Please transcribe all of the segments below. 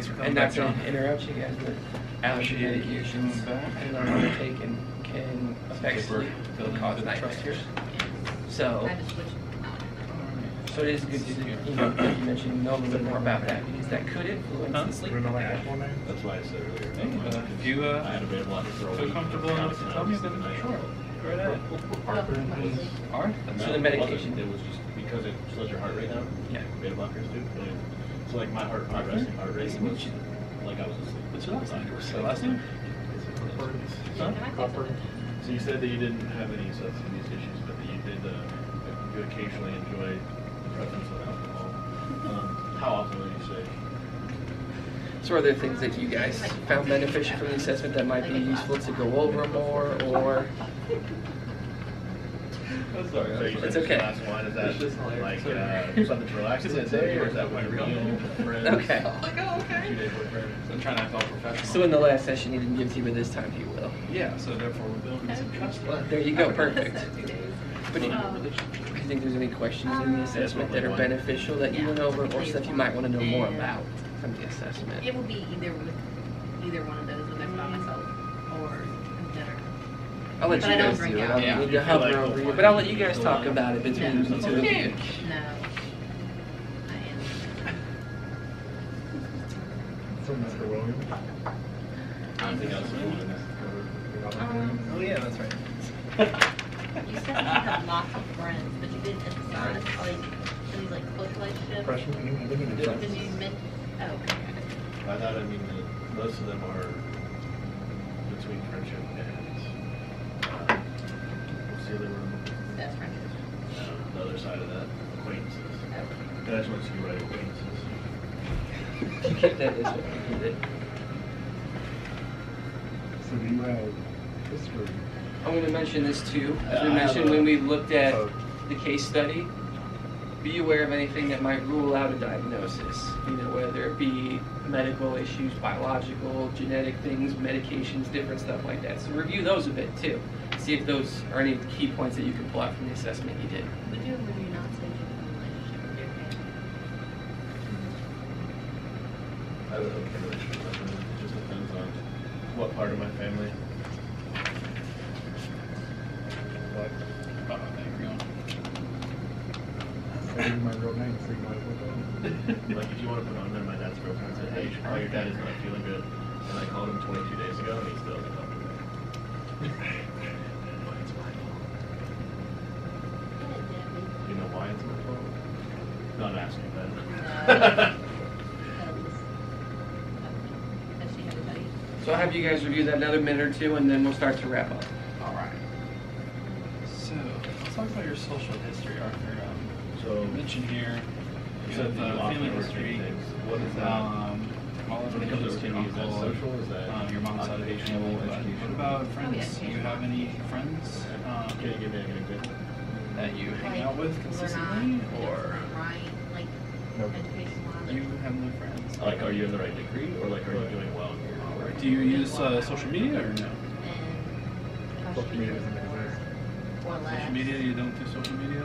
Thanks for coming And back, not John. to interrupt you guys, but allergy medications and undertaken can affect sleep and cause nightmares. So, so it is good to, like you mentioned, know a little bit more about that because that could influence the sleep. That's why I said earlier. If you I had a beta blocker for a feel week. comfortable enough to tell me, then sure. Go right ahead. Alright. So the medication. It was just because it slows your heart rate down. Yeah. Beta blockers do. So like my resting heart rate was like I was asleep. What's your last name? Your last name? Huh? So you said that you didn't have any substance abuse issues, but that you did. You occasionally enjoy the presence of alcohol. How often would you say? So are there things that you guys found beneficial from the assessment that might be useful to go over more, or? I'm sorry. So you said It's okay. Last one, is that like something to relax in the day, or is that when you're meal with friends? Okay. 2 days with friends? I'm trying to act all professional. So in the last session he didn't give to you, but this time he will. Yeah, so therefore we're building some trust. There you go, perfect. But do you Relationship. think there's any questions in the assessment that are beneficial that you went over, or stuff you might want to know more about from the assessment? It will be either one of those, whether it's by myself or better. I'll let But you I don't guys drink do it. I alcohol. don't need to hover over you, but I'll let you guys talk about it between the two of you. No. I am. From Mr. Williams. Anything else you wanted to cover? Oh yeah, that's right. You said you have lots of friends, but you didn't emphasize these close relationships. Freshman, I didn't even know. Because you meant, oh, okay. I thought, that most of them are between friendship and what's the other one? That's friendships. The other side of that, acquaintances. Okay. I just want to see right acquaintances. Keep that this way. Keep it. So do you have history? I'm going to mention this too. As we I have mentioned a- when we looked at the case study, be aware of anything that might rule out a diagnosis. Whether it be medical issues, biological, genetic things, medications, different stuff like that. So review those a bit too. See if those are any key points that you can pull out from the assessment you did. Would you agree you're not saying you have a relationship with your family? I have an okay relationship with my family. It just depends on what part of my family. What? Angry on. Saying my real name, so you might as well go. Like if you want to put on there, my dad's girlfriend said, hey, you should call your dad, he's not feeling good. And I called him 22 days ago and he still hasn't called me back. But it's my fault. You know why it's my fault? Not asking that. Has she had to tell you? So I'll have you guys review that another minute or two and then we'll start to wrap up. Alright. So, let's talk about your social history, Arthur. So, You mentioned here, you you said have that you often family overthink history. things. What is that? All of When it comes to history, overthinking, is that uncle, social? Is that your mom's side of the occupational, family, but educational? what about friends? Oh, yeah, Do you have any friends Can you give me an example? that you hang out with We're not, consistently, or right, like, No. education wise. you have no friends? Like, are you in the right degree or like, are you doing well? Alright. Do you use social media or no? And Social media doesn't exist. or less. Social media, you don't do social media?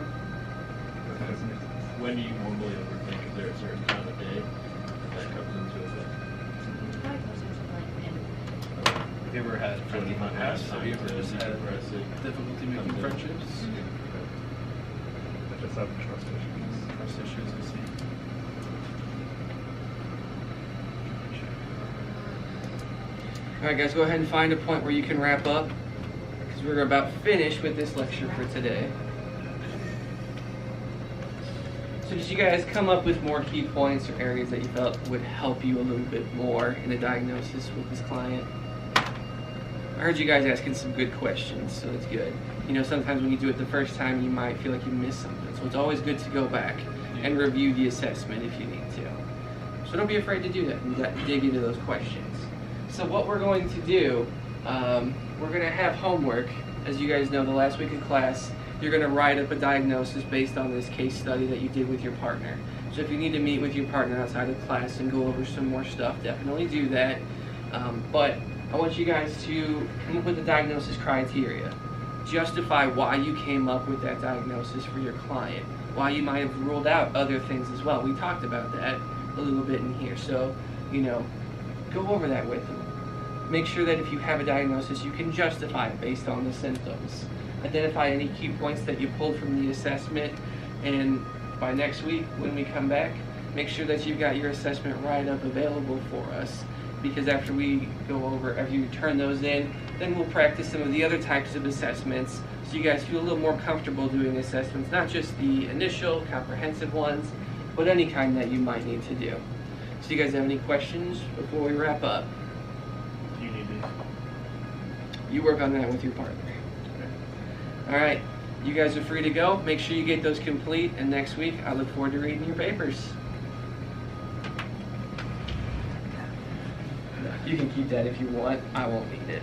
That doesn't exist. When do you normally overthink? Is there a certain time of day that comes into effect? Probably closer to like in Have you ever had friends in the past? Have you ever just had difficulty making friendships? I just have trust issues. Trust issues, I see. Alright guys, go ahead and find a point where you can wrap up because we're about finished with this lecture for today. So did you guys come up with more key points or areas that you felt would help you a little bit more in the diagnosis with this client? I heard you guys asking some good questions, so that's good. Sometimes when you do it the first time, you might feel like you missed something. So it's always good to go back and review the assessment if you need to. So don't be afraid to do that and dig into those questions. So what we're going to do, we're going to have homework. As you guys know, the last week of class, you're going to write up a diagnosis based on this case study that you did with your partner. So if you need to meet with your partner outside of class and go over some more stuff, definitely do that. But I want you guys to come up with the diagnosis criteria. Justify why you came up with that diagnosis for your client, why you might have ruled out other things as well. We talked about that a little bit in here. So you know, go over that with them. Make sure that if you have a diagnosis, you can justify it based on the symptoms. Identify any key points that you pulled from the assessment, and by next week when we come back, make sure that you've got your assessment write-up available for us, because after we go over, after you turn those in, then we'll practice some of the other types of assessments so you guys feel a little more comfortable doing assessments, not just the initial comprehensive ones, but any kind that you might need to do. So you guys have any questions before we wrap up? Do you need these? You work on that with your partner. All right, you guys are free to go. Make sure you get those complete, and next week I look forward to reading your papers. You can keep that if you want. I won't need it.